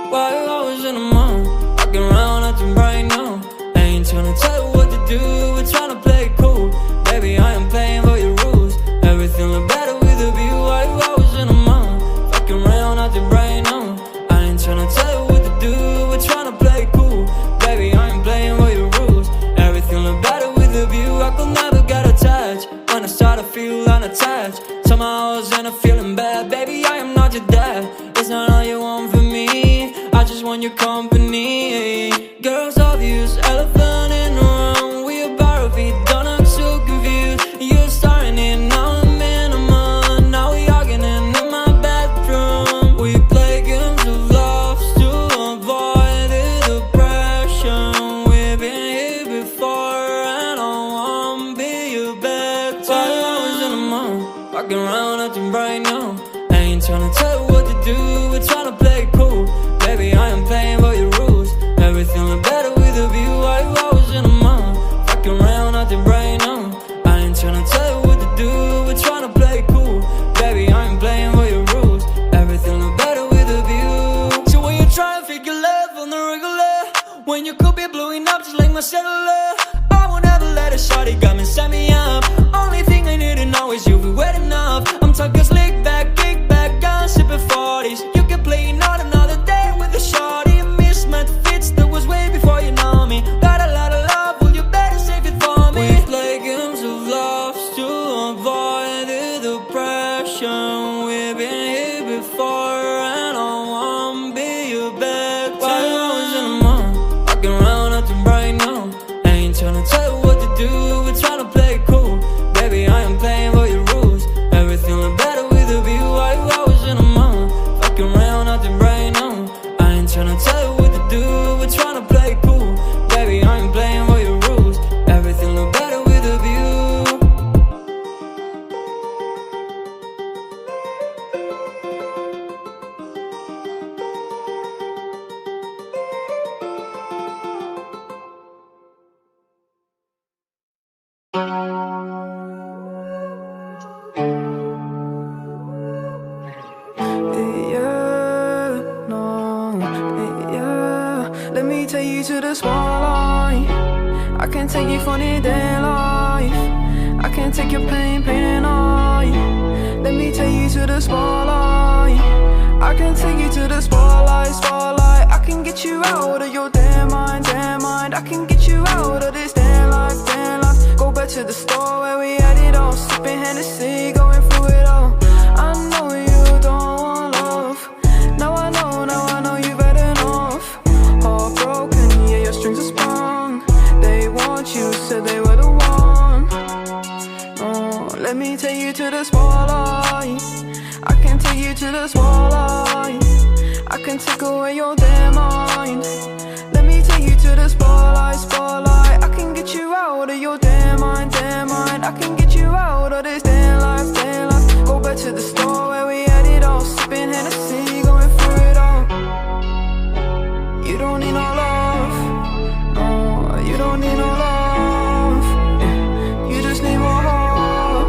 Why you always in the mood? Walking around acting right now. I ain't tryna tell you what to do, we're tryna play it cool. Baby, I am playing for your rules. Everything look better with a view. Why you always in the mood? Walking around acting right now. I ain't tryna tell you what to do, we're tryna play it cool. Baby, I ain't playing for your rules. Everything look better with a view. I could never get attached. When I start to feel unattached, somehow I was in a feeling bad. Baby, I am not your dad. It's not all you want from me, I just want your company. Girls obvious, elephant in the room. We a bar feet, don't act so confused. You're starting it, now I'm in a month. Now we arguing in my bedroom. We play games of love to avoid the depression. We've been here before and I wanna be your bed. Why you always in the mood? Walking around acting right now. I ain't tryna tell you what to do, we're tryna play it cool. Baby, I am playing for your rules. Everything look better with a view. Why you always in the mood? Fucking around acting right now. I ain't tryna tell you what to do, we're tryna play it cool. Baby, I am playing for your rules. Everything look better with a view. So when you try to figure love on the regular, when you could be blowing up just like my cellular, I won't ever let a shawty come and set me up. Only thing I need to know is you'll be wet enough. I'm talking slick back, kick back, gun sipping 40s. You can play not another day with a shawty. Mismatch fits, that was way before you know me. Got a lot of love, well you better save it for me. We play games of love to avoid the depression. We've been here before and I wanna be your bed. Why you always in the mood? Walking around acting right now. I ain't tryna tell you what to do, we're tryna play it cool. Baby, I am playing for your rules. Everything look better with a view. Why you always in the mood? Walking around acting right now. I ain't tryna tell you what to do, we're tryna play it cool. Baby, I ain't playing for your rules. Everything look better with a view. Let me take you to the spotlight. I can take you for the day life. I can take your pain away. Let me take you to the spotlight. I can take you to the spotlight. I can get you out of your damn mind. I can get you out of this damn life. Go back to the store where we had it all, sipping Hennessy, going through it all. I know you don't want love. Now I know you've had enough. Heartbroken, yeah, your strings are sprung. They want you, said they were the one. Oh, let me take you to the spotlight. I can take you to the spotlight. I can take away your damn mind. Let me take you to the spotlight. I can get you out of your damn mind. I can get you out of this damn life. Go back to the store where we had it all, sipping Hennessy, going through it all. You don't need no love, no, you don't need no love. You just need more heart.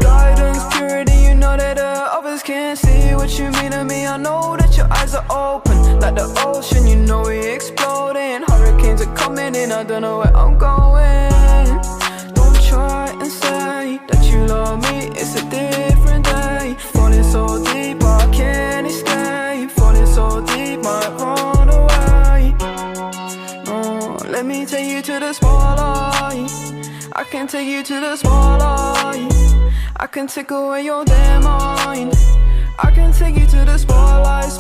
Guidance, purity, you know that others can't see what you mean to me. I know that your eyes are open, like the ocean, you know we exploding. Hurricanes are coming in, I don't know where I'm going. Don't try and say that you love me, it's a different day. Falling so deep, I can't escape. Falling so deep, might run away. Oh, let me take you to the spotlight. I can take you to the spotlight. I can take away your damn mind. I can take you to the spotlight.